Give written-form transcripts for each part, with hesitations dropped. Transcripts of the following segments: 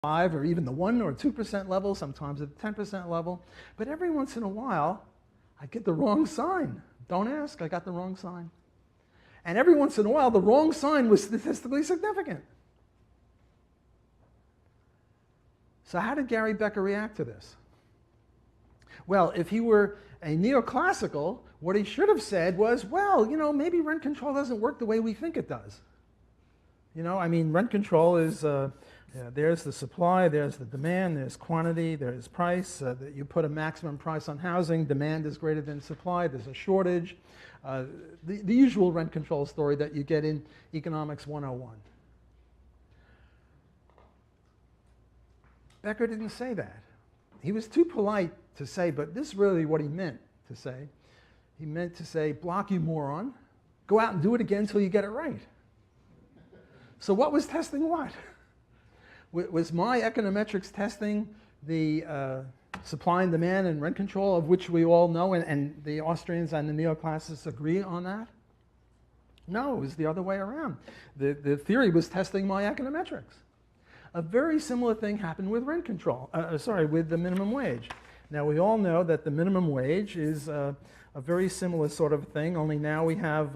5 or even the 1 or 2% level, sometimes at the 10% level. But every once in a while, I get the wrong sign. Don't ask, I got the wrong sign. And every once in a while, the wrong sign was statistically significant. So how did Gary Becker react to this? Well, if he were a neoclassical, what he should have said was, well, maybe rent control doesn't work the way we think it does. Rent control is, there's the supply, there's the demand, there's quantity, there's price. That you put a maximum price on housing, demand is greater than supply, there's a shortage. The usual rent control story that you get in Economics 101. Becker didn't say that. He was too polite to say, but this is really what he meant to say. He meant to say, block you moron, go out and do it again until you get it right. So what was testing what? Was my econometrics testing the supply and demand and rent control, of which we all know, and the Austrians and the neoclassicists agree on that? No, it was the other way around. The theory was testing my econometrics. A very similar thing happened with rent control, with the minimum wage. Now we all know that the minimum wage is a very similar sort of thing, only now we have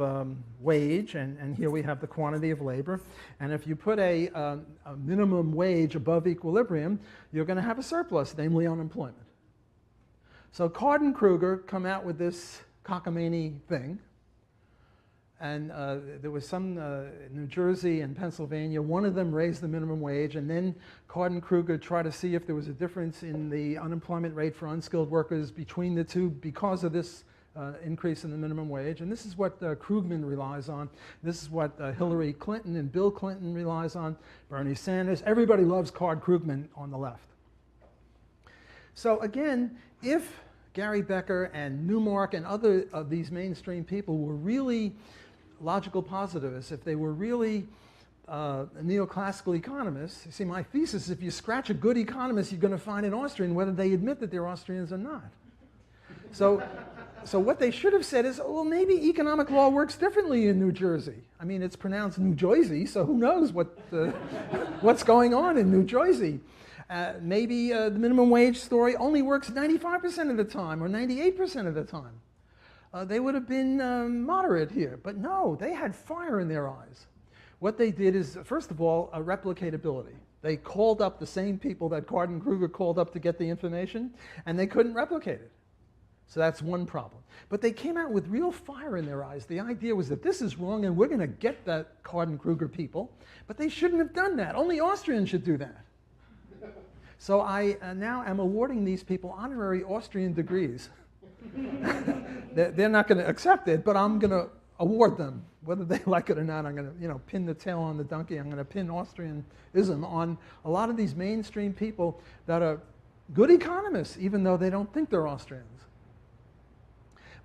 wage, and here we have the quantity of labor. And if you put a minimum wage above equilibrium, you're going to have a surplus, namely unemployment. So Card and Kruger come out with this cockamamie thing. And there was some New Jersey and Pennsylvania, one of them raised the minimum wage, and then Card and Kruger tried to see if there was a difference in the unemployment rate for unskilled workers between the two because of this increase in the minimum wage. And this is what Krugman relies on. This is what Hillary Clinton and Bill Clinton relies on, Bernie Sanders. Everybody loves Card Krugman on the left. So again, if Gary Becker and Newmark and other of these mainstream people were really logical positivists, if they were really neoclassical economists, you see, my thesis, if you scratch a good economist, you're going to find an Austrian, whether they admit that they're Austrians or not. So what they should have said is, well, maybe economic law works differently in New Jersey. I mean, it's pronounced New Jersey, so who knows what's going on in New Jersey. Maybe the minimum wage story only works 95% of the time or 98% of the time. They would have been moderate here, but no, they had fire in their eyes. What they did is, first of all, a replicatability. They called up the same people that Card and Kruger called up to get the information, and they couldn't replicate it. So that's one problem. But they came out with real fire in their eyes. The idea was that this is wrong, and we're going to get that Card and Kruger people, but they shouldn't have done that. Only Austrians should do that. So I now am awarding these people honorary Austrian degrees. They're not going to accept it, but I'm going to award them. Whether they like it or not, I'm going to pin the tail on the donkey. I'm going to pin Austrianism on a lot of these mainstream people that are good economists, even though they don't think they're Austrians.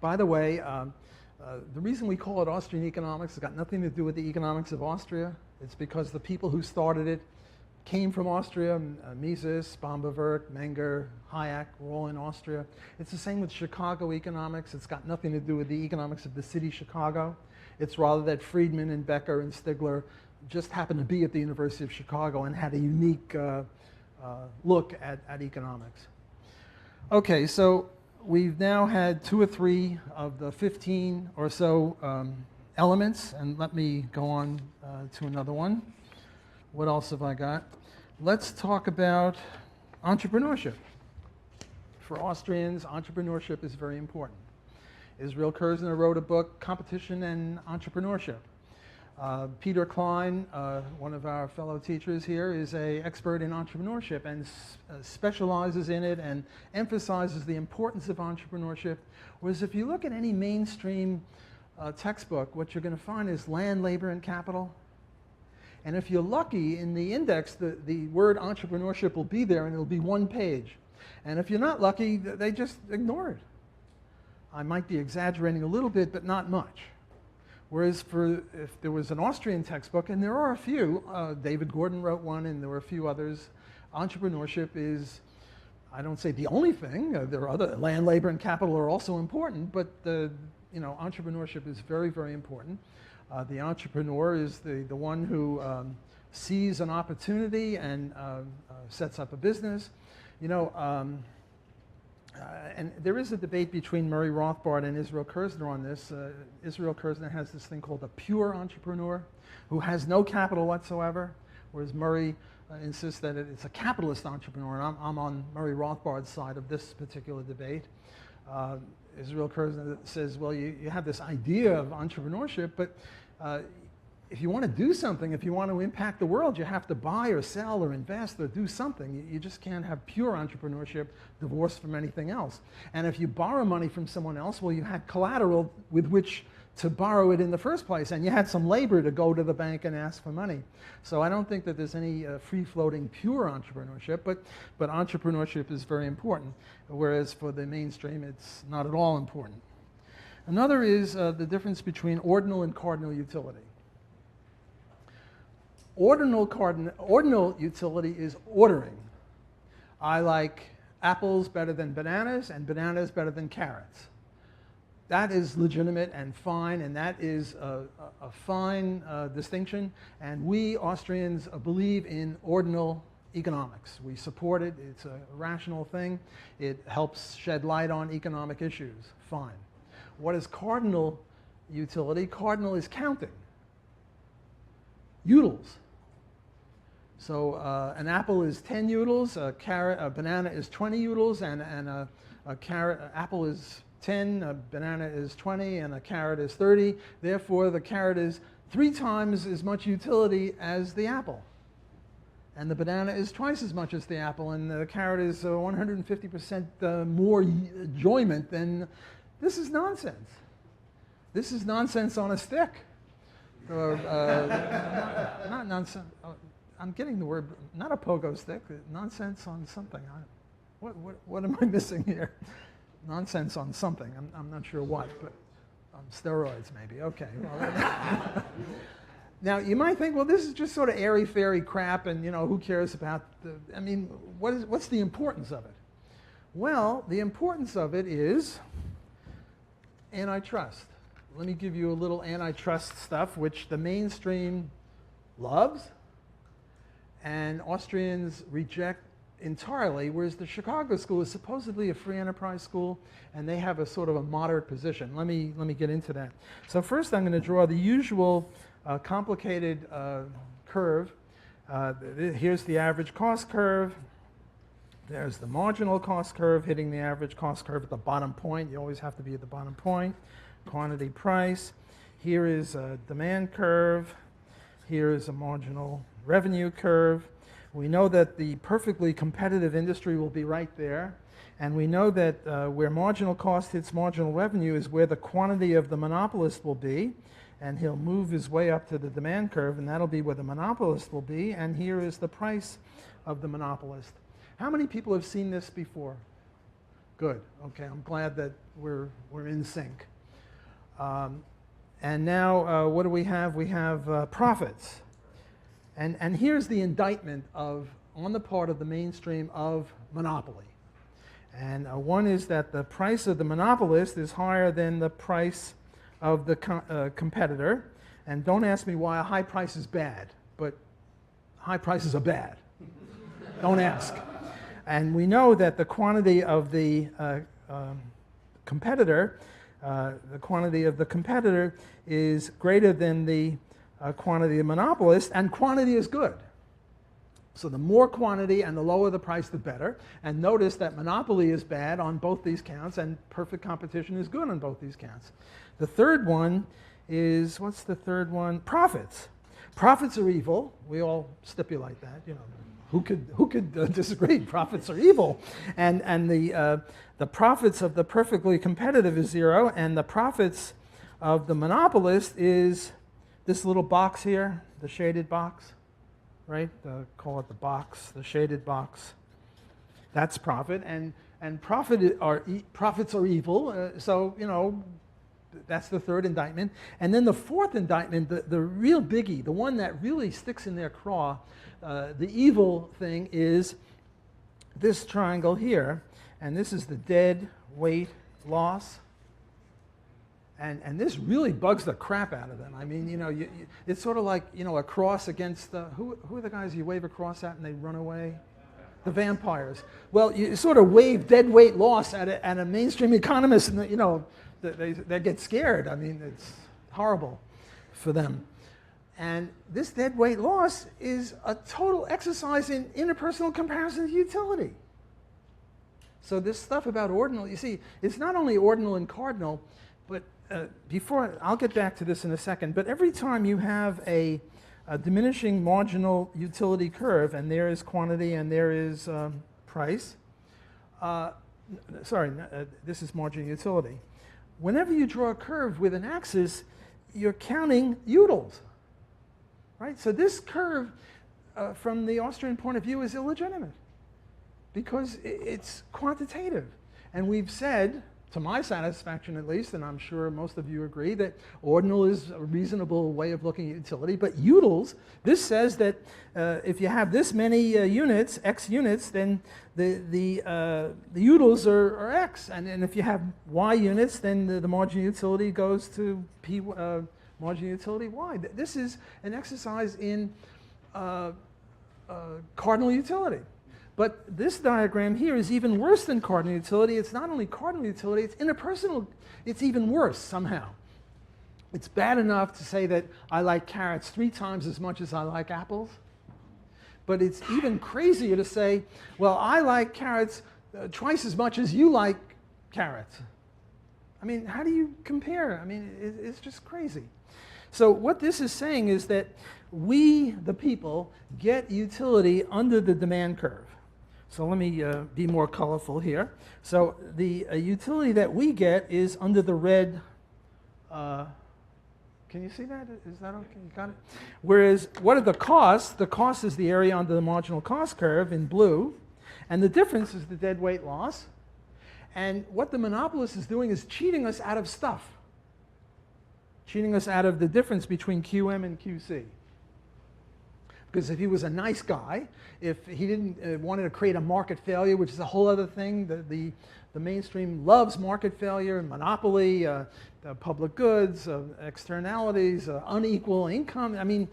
By the way, the reason we call it Austrian economics has got nothing to do with the economics of Austria. It's because the people who started it came from Austria. Mises, Bombewerk, Menger, Hayek were all in Austria. It's the same with Chicago economics. It's got nothing to do with the economics of the city Chicago. It's rather that Friedman and Becker and Stigler just happened to be at the University of Chicago and had a unique look at economics. Okay, so we've now had 2 or 3 of the 15 or so elements, and let me go on to another one. What else have I got? Let's talk about entrepreneurship. For Austrians, entrepreneurship is very important. Israel Kirzner wrote a book, Competition and Entrepreneurship. Peter Klein, one of our fellow teachers here, is an expert in entrepreneurship and specializes in it and emphasizes the importance of entrepreneurship. Whereas if you look at any mainstream textbook, what you're going to find is land, labor, and capital. And if you're lucky, in the index, the word entrepreneurship will be there, and it'll be 1 page. And if you're not lucky, they just ignore it. I might be exaggerating a little bit, but not much. Whereas if there was an Austrian textbook, and there are a few, David Gordon wrote one, and there were a few others, entrepreneurship is, I don't say the only thing. There are other, land, labor, and capital are also important, but entrepreneurship is very, very important. The entrepreneur is the one who sees an opportunity and sets up a business. You know, and there is a debate between Murray Rothbard and Israel Kirzner on this. Israel Kirzner has this thing called a pure entrepreneur who has no capital whatsoever, whereas Murray insists that it's a capitalist entrepreneur, and I'm on Murray Rothbard's side of this particular debate. Israel Kirzner says, well, you have this idea of entrepreneurship, but if you want to do something, if you want to impact the world, you have to buy or sell or invest or do something. You just can't have pure entrepreneurship divorced from anything else. And if you borrow money from someone else, well, you had collateral with which to borrow it in the first place, and you had some labor to go to the bank and ask for money. So I don't think that there's any free-floating pure entrepreneurship, but entrepreneurship is very important, whereas for the mainstream it's not at all important. Another is the difference between ordinal and cardinal utility. Ordinal utility is ordering. I like apples better than bananas and bananas better than carrots. That is legitimate and fine, and that is a fine distinction. And we Austrians believe in ordinal economics. We support it. It's a rational thing. It helps shed light on economic issues. Fine. What is cardinal utility? Cardinal is counting. Utils. So an apple is 10 utils, a banana is 20 utils, and apple is 10, a banana is 20, and a carrot is 30. Therefore, the carrot is 3 times as much utility as the apple. And the banana is twice as much as the apple, and the carrot is 150% more enjoyment than... This is nonsense. This is nonsense on a stick. Or, not nonsense. I'm getting the word, not a pogo stick, nonsense on something. What am I missing here? Nonsense on something. I'm not sure what, but steroids maybe. Okay. Well, now you might think, well, this is just sort of airy-fairy crap, and you know, who cares about the? I mean, what's the importance of it? Well, the importance of it is antitrust. Let me give you a little antitrust stuff, which the mainstream loves, and Austrians reject entirely, whereas the Chicago school is supposedly a free enterprise school, and they have a sort of a moderate position. Let me get into that. So first I'm going to draw the usual complicated curve. Here's the average cost curve. There's the marginal cost curve hitting the average cost curve at the bottom point. You always have to be at the bottom point. Quantity price. Here is a demand curve. Here is a marginal revenue curve. We know that the perfectly competitive industry will be right there. And we know that where marginal cost hits marginal revenue is where the quantity of the monopolist will be. And he'll move his way up to the demand curve, and that'll be where the monopolist will be. And here is the price of the monopolist. How many people have seen this before? Good. Okay, I'm glad that we're in sync. And now what do we have? We have profits. And here's the indictment on the part of the mainstream of monopoly. And one is that the price of the monopolist is higher than the price of the competitor. And don't ask me why a high price is bad, but high prices are bad. Don't ask. And we know that the quantity of the competitor, is greater than the quantity of monopolist, and quantity is good. So the more quantity and the lower the price, the better. And notice that monopoly is bad on both these counts, and perfect competition is good on both these counts. The third one is, what's the third one? Profits. Profits are evil. We all stipulate that, you know. Who could disagree? Profits are evil. And the profits of the perfectly competitive is 0, and the profits of the monopolist is this little box here, the shaded box, right? Call it the box, the shaded box. That's profit, and profits are evil. So you know, that's the third indictment. And then the fourth indictment, the real biggie, the one that really sticks in their craw, the evil thing is this triangle here, and this is the dead weight loss. And this really bugs the crap out of them. I mean, it's sort of like, a cross against who are the guys you wave a cross at and they run away? The vampires. Well, you sort of wave dead weight loss at a mainstream economist, and they get scared. I mean, it's horrible for them. And this dead weight loss is a total exercise in interpersonal comparison of utility. So this stuff about ordinal, you see, it's not only ordinal and cardinal, but I'll get back to this in a second, but every time you have a diminishing marginal utility curve, and there is quantity and there is price, this is marginal utility. Whenever you draw a curve with an axis, you're counting utils, right? So this curve, from the Austrian point of view, is illegitimate because it's quantitative. And we've said, to my satisfaction at least, and I'm sure most of you agree, that ordinal is a reasonable way of looking at utility. But utils, this says that if you have this many units, x units, then the utils are x. And if you have y units, then the marginal utility goes to p marginal utility y. This is an exercise in cardinal utility. But this diagram here is even worse than cardinal utility. It's not only cardinal utility, it's interpersonal. It's even worse somehow. It's bad enough to say that I like carrots 3 times as much as I like apples. But it's even crazier to say, well, I like carrots twice as much as you like carrots. I mean, how do you compare? I mean, it's just crazy. So what this is saying is that we, the people, get utility under the demand curve. So let me be more colorful here. So the utility that we get is under the red. Can you see that? Is that okay? You got it? Whereas, what are the costs? The cost is the area under the marginal cost curve in blue. And the difference is the dead weight loss. And what the monopolist is doing is cheating us out of stuff. Cheating us out of the difference between QM and QC. Because if he was a nice guy, if he didn't wanted to create a market failure, which is a whole other thing, the mainstream loves market failure, monopoly, public goods, externalities, unequal income. I mean,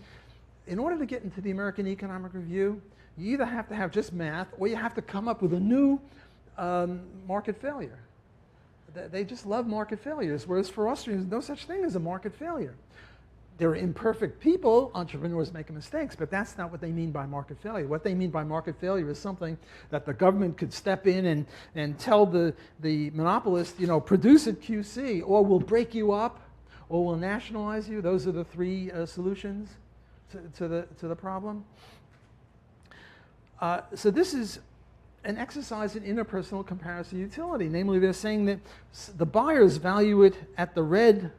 in order to get into the American Economic Review, you either have to have just math or you have to come up with a new market failure. They just love market failures, whereas for Austrians, no such thing as a market failure. They're imperfect people, entrepreneurs make mistakes, but that's not what they mean by market failure. What they mean by market failure is something that the government could step in and tell the monopolist, produce at QC, or we'll break you up, or we'll nationalize you. Those are the 3 solutions to the problem. So this is an exercise in interpersonal comparison utility. Namely, they're saying that the buyers value it at the red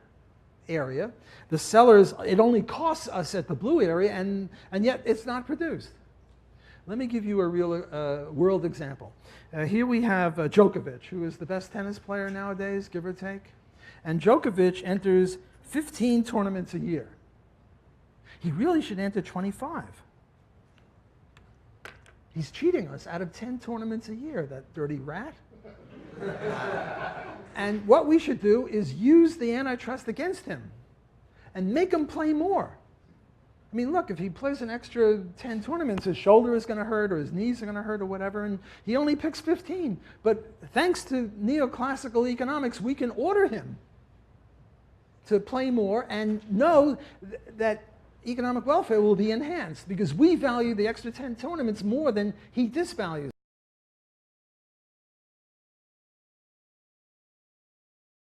area. The sellers, it only costs us at the blue area, and yet it's not produced. Let me give you a real world example. Here we have Djokovic, who is the best tennis player nowadays, give or take. And Djokovic enters 15 tournaments a year. He really should enter 25. He's cheating us out of 10 tournaments a year, that dirty rat. And what we should do is use the antitrust against him and make him play more. I mean, look, if he plays an extra 10 tournaments, his shoulder is going to hurt or his knees are going to hurt or whatever, and he only picks 15. But thanks to neoclassical economics, we can order him to play more and know that economic welfare will be enhanced because we value the extra 10 tournaments more than he disvalues.